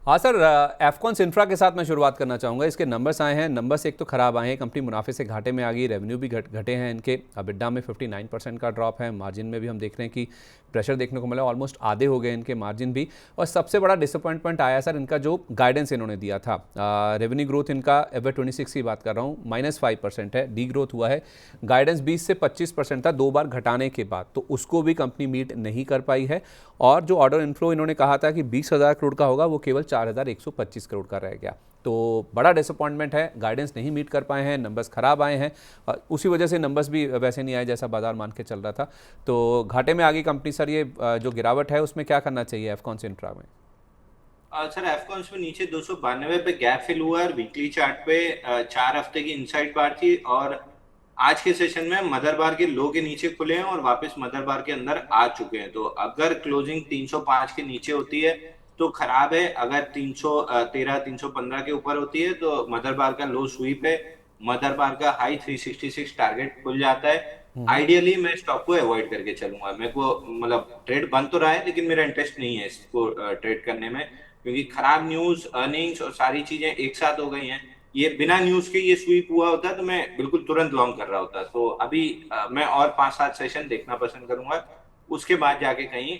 हाँ sir, Afcons infra के साथ मैं शुरुआत करना चाहूँगा। इसके नंबर्स आए हैं, नंबर्स एक तो ख़राब आए हैं, कंपनी मुनाफे से घाटे में आ गई, रेवेन्यू भी घटे हैं इनके, अबिडा में 59% का ड्रॉप है, मार्जिन में भी हम देख रहे हैं कि प्रेशर देखने को मिला, ऑलमोस्ट आधे हो गए इनके मार्जिन भी। और सबसे बड़ा डिसअपॉइंटमेंट आया सर इनका जो गाइडेंस इन्होंने दिया था। रेवेन्यू ग्रोथ इनका FY26 की बात कर रहा हूँ -5% है, डी ग्रोथ हुआ है। गाइडेंस 20 से 25% था 2 बार घटाने के बाद, तो उसको भी कंपनी मीट नहीं कर पाई है। और जो ऑर्डर इनफ्लो इन्होंने कहा था कि 20,000 करोड़ का होगा, वो केवल 4,125 करोड़ का रह गया। तो बड़ा डिसअपॉइंटमेंट है, गाइडेंस नहीं मीट कर पाए हैं, नंबर्स खराब आए हैं, और उसी वजह से नंबर्स भी वैसे नहीं आए जैसा बाजार मान के चल रहा था। तो घाटे में आ गई कंपनी सर। ये जो गिरावट है उसमें क्या करना चाहिए एफकॉन इंट्रा में? सर एफकॉन्स में नीचे 292 पे गैप फिल हुआ है और वीकली चार्ट पे 4 हफ्ते की इनसाइड बार थी। और आज के सेशन में मदर बार के लो के नीचे खुले हैं और वापस मदर बार के अंदर आ चुके हैं। तो अगर क्लोजिंग 305 के नीचे होती है तो खराब है, अगर 313 315 के ऊपर होती है तो मदर बार का लो स्वीप है, मदर बार का हाई 366 टारगेट खुल जाता है। आइडियली मैं स्टॉक को अवॉइड करके चलूंगा। मेरे को मतलब ट्रेड बन तो रहा है लेकिन मेरा इंटरेस्ट नहीं है इसको ट्रेड करने में, क्योंकि खराब न्यूज, अर्निंग्स और सारी चीजें एक साथ हो गई हैं। ये बिना न्यूज के ये स्वीप हुआ होता तो मैं बिल्कुल तुरंत लॉन्ग कर रहा होता। तो अभी मैं और 5-7 सेशन देखना पसंद करूंगा, उसके बाद जाके कहीं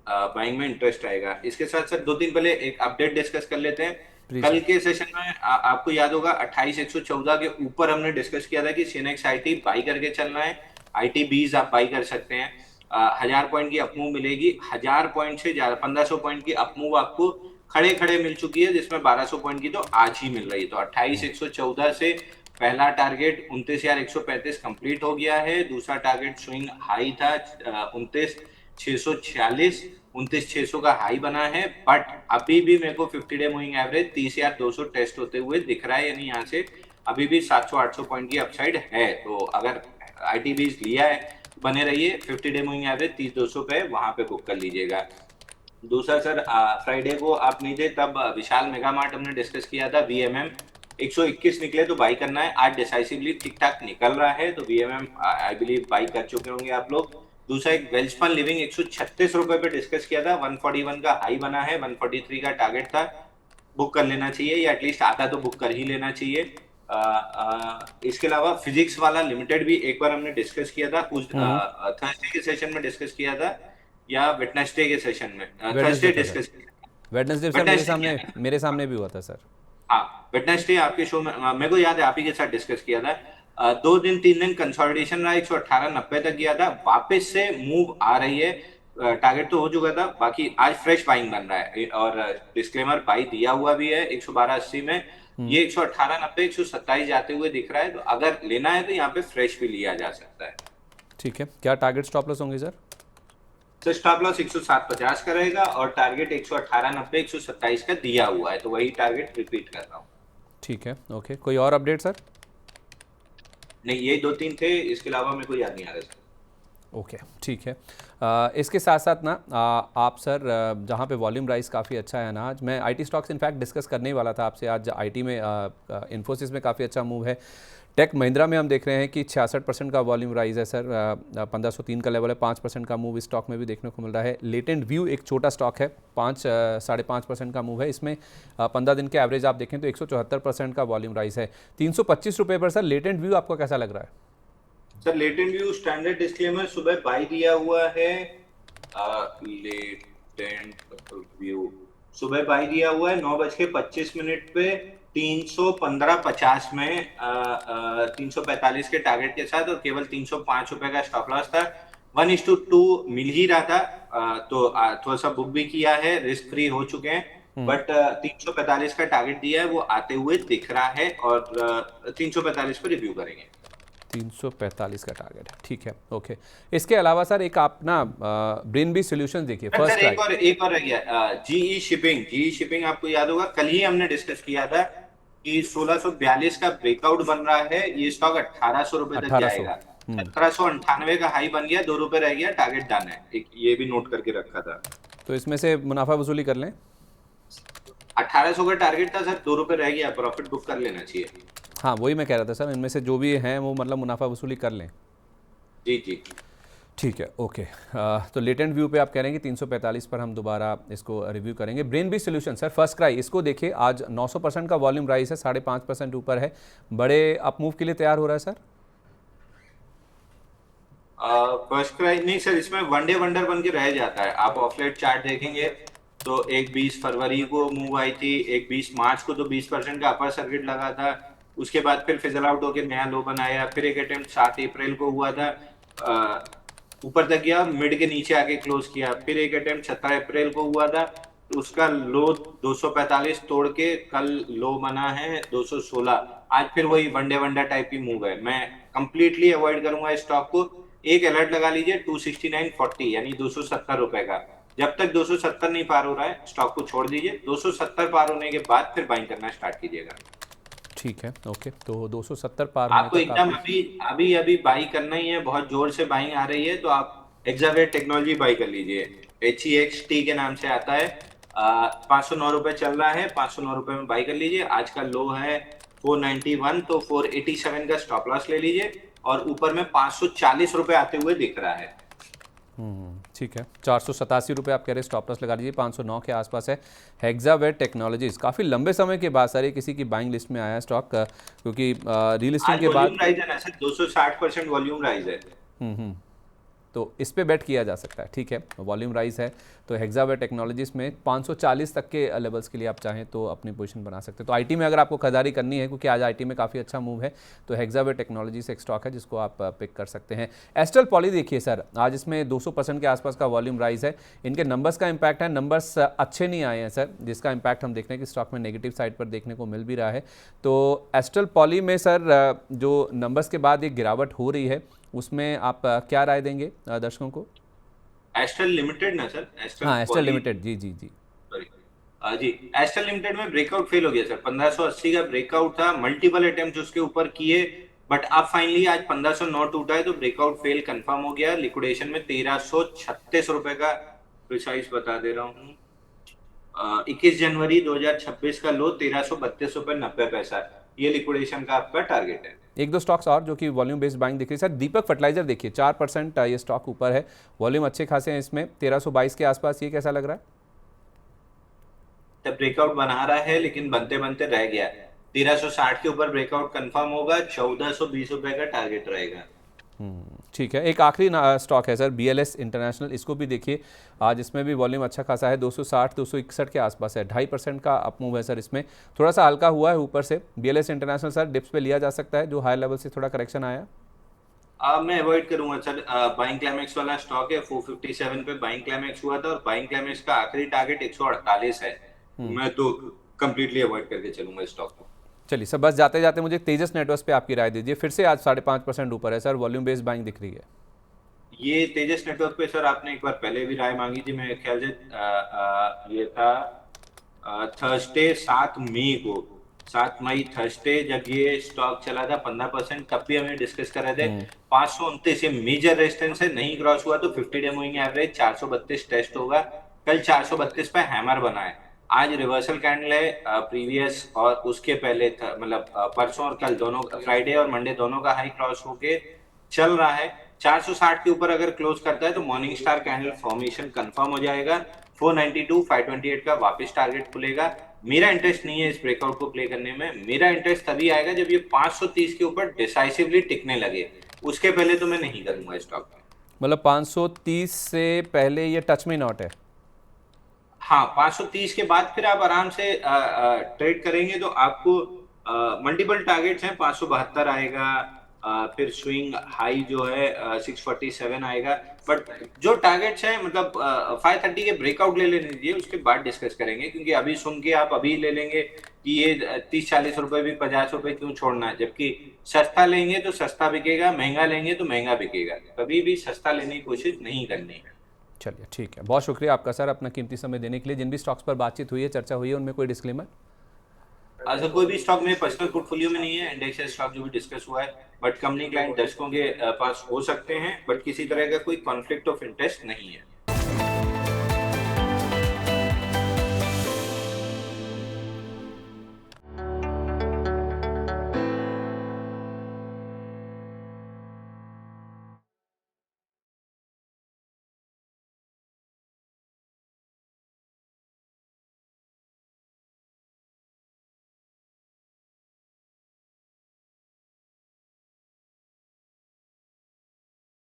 बाइंग में इंटरेस्ट आएगा। इसके साथ साथ 2 दिन पहले एक अपडेट डिस्कस कर लेते हैं। प्लीज कल सर। के सेशन में आपको याद होगा 28,114 के ऊपर हमने डिस्कस किया था कि सीनेक्स आईटी बाई करके चलना है। आईटी बीज आप बाई कर सकते हैं। 1,000 पॉइंट की अपमूव मिलेगी, 1,000 पॉइंट से ज्यादा 1,500 पॉइंट की अपमूव आपको खड़े खड़े मिल चुकी है, जिसमें 1,200 पॉइंट की तो आज ही मिल रही है। तो 28,114 से पहला टारगेट 29,135 कंप्लीट हो गया है। दूसरा टारगेट स्विंग हाई था 29,646, 29,600 का हाई बना है। बट अभी भी मेरे को 50 डे मूविंग एवरेज 30,200 टेस्ट होते हुए दिख रहा है, यानी यहाँ से अभी भी 700-800 पॉइंट की अपसाइड है। तो अगर आईटीबीज लिया है तो बने रहिए, 50 डे मूविंग एवरेज 30,200 पे वहां पे बुक कर लीजिएगा। दूसरा सर, फ्राइडे को आप नहीं थे तब विशाल मेगा मार्ट हमने डिस्कस किया था। वीएमएम 121 निकले तो बाई करना है। आज डिसाइसिवली ठीक ठाक निकल रहा है तो वीएमएम आई बिलीव बाई कर चुके होंगे आप लोग। दूसरा एक वेल्सपन लिविंग 136 रुपए पे डिस्कस किया था, 141 का हाई बना है, 143 का टारगेट था, बुक कर लेना चाहिए या एटलीस्ट आधा तो बुक कर ही लेना चाहिए। इसके अलावा फिजिक्स वाला लिमिटेड भी एक बार हमने डिस्कस किया था, उस हम्म। थर्सडे के सेशन में डिस्कस किया था या वेडनेसडे के सेशन में, वेडनेसडे थर्सडे था सर। डिस्कस किया था। वेडनेसडे सर मेरे वेडनेसडे सामने, किया था। मेरे हाँ, सामने भी हुआ था सर। हाँ वेडनेसडे आपके शो में मेरे को याद है आप ही के साथ डिस्कस किया था। 2 दिन 3 दिन कंसोलिडेशन रहा, 118-90 तक गया था, वापस से मूव आ रही है। टारगेट तो हो चुका था, बाकी आज फ्रेश बाइंग बन रहा है और डिस्क्लेमर बाई दिया हुआ भी है 112.80 में। ये 118-90 127 जाते हुए दिख रहा है, तो अगर लेना है तो यहाँ पे फ्रेश भी लिया जा सकता है। ठीक है, क्या टारगेट स्टॉप लॉस होंगे सर? तो स्टॉप लॉस 107.50 का रहेगा और टारगेट 118-90 127 का दिया हुआ है, तो वही टारगेट रिपीट कर रहा हूँ। ठीक है, ओके। कोई और अपडेट सर? नहीं, ये 2-3 थे, इसके अलावा मेरे को याद नहीं आ रहा सर। ओके, ठीक है। इसके साथ साथ ना आप सर, जहाँ पे वॉल्यूम राइज काफ़ी अच्छा है ना, आज मैं आईटी स्टॉक्स इनफैक्ट डिस्कस करने ही वाला था आपसे। आज आईटी में इन्फोसिस में काफ़ी अच्छा मूव है। टेक महिंद्रा में हम देख रहे हैं कि 66% का वॉल्यूम राइज है सर। 1503 का लेवल है, 5% का मूव इस स्टॉक में भी देखने को मिल रहा है। लेटेंट व्यू एक छोटा स्टॉक है, 5-5.5% का मूव है इसमें। 15 दिन के एवरेज आप देखें तो 174% का वॉल्यूम राइज है। 325 रुपये पर सर लेटेंट व्यू आपको कैसा लग रहा है? Sir latent view standard disclaimer सुबह बाई दिया हुआ है। लेटेंट व्यू सुबह बाई दिया हुआ है 9:25 पे 315.50 में 345 के टारगेट के साथ, और केवल 305 रुपए का स्टॉप लॉस था। 1:2 मिल ही रहा था। तो थोड़ा सा बुक भी किया है, रिस्क फ्री हो चुके हैं। बट 345 का टारगेट दिया है वो आते हुए दिख रहा है, और 345 पे रिव्यू करेंगे। 345 का टारगेट है, ठीक है, ओके। इसके अलावा सर एक आप ना ब्रेन बी सोल्यूशन देखिए, फर्स्ट सर ट्राई। एक और रह गया, जीई शिपिंग आपको याद होगा कल ही हमने डिस्कस किया था कि 1642 का ब्रेकआउट बन रहा है, ये स्टॉक 1,800 रुपए तक 1800। जाएगा। 1798 का हाई बन गया, 2 रुपए रह गया, टारगेट डन है, एक ये भी नोट करके रखा था। तो इसमें से मुनाफा वसूली कर लें? 1,800 का टारगेट था सर, 2 रुपए रह गया, प्रॉफिट बुक कर लेना चाहिए। हाँ, वही मैं कह रहा था सर, इनमें से जो भी हैं वो मतलब मुनाफा वसूली कर लें। जी जी। ठीक है, ओके। तो लेटेंट व्यू पे आप कह रहे हैं कि 345 पर हम दोबारा इसको रिव्यू करेंगे। Brain be solution sir, first cry, इसको देखिए आज 900% का वॉल्यूम राइज है, 5.5% ऊपर है, बड़े अप मूव के लिए तैयार हो रहा है सर। फर्स्ट क्राई नहीं सर, इसमें वनडे वंडर बन के रह जाता है। आप ऑफलाइट चार्ट देखेंगे तो एक 20 फरवरी को मूव आई थी, एक 20 मार्च को तो 20% का अपर सर्किट लगा था, उसके बाद फिर फिजल आउट होकर नया लो बनाया, फिर एक अटेम्प्ट 7 अप्रैल को हुआ था, ऊपर तक गया, मिड के नीचे आके क्लोज किया, फिर एक अटेम्प्ट 17 अप्रैल को हुआ था, उसका लो 245 तोड़ के कल लो बना है 216। आज फिर वही वनडे वंडर टाइप की मूव है। मैं कंप्लीटली अवॉइड करूंगा इस स्टॉक को। एक अलर्ट लगा लीजिए 269.40 यानी 270 रुपए का। जब तक 270 नहीं पार हो रहा है स्टॉक को छोड़ दीजिए, 270 पार होने के बाद फिर बाइंग करना स्टार्ट कीजिएगा। ठीक है, ओके। तो 270 पार होने आपको तक एकदम आप अभी अभी अभी बाई करना ही है, बहुत जोर से बाइंग आ रही है तो आप एक्सावेट टेक्नोलॉजी बाई कर लीजिए। HEXT के नाम से आता है। 509 रुपए चल रहा है, 509 रुपए में बाई कर लीजिए। आज का लो है 491, तो 487 का स्टॉप लॉस ले लीजिए, और ऊपर में 540 रुपए आते हुए दिख रहा है। ठीक है, 487 रुपये आप कह रहे हैं स्टॉप लॉस लगा दीजिए, 509 के आसपास है। हेक्सावेट टेक्नोलॉजीज काफ़ी लंबे समय के बाद सर ये किसी की बाइंग लिस्ट में आया है स्टॉक का, क्योंकि रीलिस्टिंग के बाद 260% वॉल्यूम राइज है। तो इस पे बेट किया जा सकता है। ठीक है, वॉल्यूम राइज है तो हेक्सावेट टेक्नोलॉजीज में 540 तक के लेवल्स के लिए आप चाहें तो अपनी पोजीशन बना सकते हैं। तो आईटी में अगर आपको खरीदारी करनी है, क्योंकि आज आईटी में काफ़ी अच्छा मूव है, तो हेक्सावेट टेक्नोलॉजीज एक स्टॉक है जिसको आप पिक कर सकते हैं। एस्ट्रल पॉली देखिए सर, आज इसमें 200% के आसपास का वॉल्यूम राइज है। इनके नंबर्स का इम्पैक्ट है, नंबर्स अच्छे नहीं आए हैं सर, जिसका इम्पैक्ट हम देख रहे हैं कि स्टॉक में नेगेटिव साइड पर देखने को मिल भी रहा है। तो एस्ट्रल पॉली में सर जो नंबर्स के बाद एक गिरावट हो रही है, उसमें आप क्या राय देंगे दर्शकों को? एस्ट्रल लिमिटेड ना सर? हाँ, एस्ट्रल लिमिटेड, जी जी जी। सॉरी जी, एस्ट्रल लिमिटेड में ब्रेकआउट फेल हो गया सर। 1580 का ब्रेकआउट था, मल्टीपल अटेम्प्ट उसके ऊपर किए, बट अब फाइनली आज 1509 टूटा है, तो ब्रेकआउट फेल कंफर्म हो गया। लिक्विडेशन में 1336 रुपए का प्रिसाइज बता दे रहा हूँ। 21 जनवरी 2026 का लो 1332 रुपए 90 पैसा, ये लिक्विडेशन का आपका टारगेट है। एक दो स्टॉक्स और जो कि वॉल्यूम बेस्ड बाइंग दिख रही है सर, दीपक फर्टिलाइजर देखिए 4% ये स्टॉक ऊपर है, वॉल्यूम अच्छे खासे हैं इसमें, 1322 के आसपास, ये कैसा लग रहा है? ब्रेकआउट बना रहा है लेकिन बनते बनते रह गया। 1360 के ऊपर ब्रेकआउट कंफर्म होगा, 1420 रुपए का टारगेट रहेगा। ठीक है, एक आखिरी स्टॉक है सर, BLS इंटरनेशनल, इसको भी देखिए आज इसमें भी वॉल्यूम अच्छा खासा है, 260 261 के आसपास है, 2.5% का अप मूव है सर। इसमें थोड़ा सा हल्का हुआ है ऊपर से। BLS इंटरनेशनल सर डिप्स पे लिया जा सकता है, जो हाई लेवल से थोड़ा करेक्शन आया। मैं अवॉइड करूंगा सर। बाइंग क्लाइमेक्स वाला स्टॉक है, 457 पे बाइंग क्लाइमेक्स हुआ था, और बाइंग क्लाइमेक्स का आखिरी टारगेट 148 है। मैं तो कंप्लीटली अवॉइड करके चलूंगा इस स्टॉक को। चलिए सर, बस जाते जाते मुझे तेजस नेटवर्क्स पे आपकी राय दीजिए, फिर से आज 5.5% ऊपर है सर, वॉल्यूम बेस्ड बाइंग दिख रही है। ये तेजस नेटवर्क पे सर आपने एक बार पहले भी राय मांगी थी, मेरे ख्याल से ये था थर्सडे 7 मई को, 7 मई थर्सडे, जब ये स्टॉक चला था 15%, तब भी हमें डिस्कस कर रहे थे 529 ये मेजर रेजिस्टेंस है, नहीं क्रॉस हुआ तो 50 डे मूविंग एवरेज 432 टेस्ट होगा। कल 432 पे हैमर बना है। आज रिवर्सल कैंडल है, प्रीवियस और उसके पहले मतलब परसों और कल दोनों, फ्राइडे और मंडे दोनों का हाई क्रॉस होके चल रहा है। 460 के ऊपर अगर क्लोज करता है तो morning star candle formation confirm हो जाएगा। 492 528 का वापस टारगेट खुलेगा। मेरा इंटरेस्ट नहीं है इस ब्रेकआउट को प्ले करने में, मेरा इंटरेस्ट तभी आएगा जब ये 530 के ऊपर डिसाइसिवली टिकने लगे, उसके पहले तो मैं नहीं करूंगा स्टॉक। मतलब 530 से पहले ये टच में नॉट है? हाँ, 530 के बाद फिर आप आराम से ट्रेड करेंगे तो आपको मल्टीपल टारगेट्स हैं। 572 आएगा, फिर स्विंग हाई जो है 647 आएगा, बट जो टारगेट्स हैं मतलब 530 के ब्रेकआउट ले लेने दीजिए, उसके बाद डिस्कस करेंगे। क्योंकि अभी सुन के आप अभी ले लेंगे कि ये 30-40 रुपए भी 50 रुपए क्यों छोड़ना है, जबकि सस्ता लेंगे तो सस्ता बिकेगा, महंगा लेंगे तो महंगा बिकेगा। कभी भी सस्ता लेने की कोशिश नहीं करनी है। चलिए ठीक है, बहुत शुक्रिया आपका सर अपना कीमती समय देने के लिए। जिन भी स्टॉक्स पर बातचीत हुई है, चर्चा हुई है, उनमें कोई डिस्क्लेमर? ऐसा कोई भी स्टॉक मेरे पर्सनल पोर्टफोलियो में नहीं है। इंडेक्स स्टॉक जो भी डिस्कस हुआ है, बट कंपनी क्लाइंट दर्शकों के पास हो सकते हैं, बट किसी तरह का कोई कॉन्फ्लिक्ट ऑफ इंटरेस्ट नहीं है।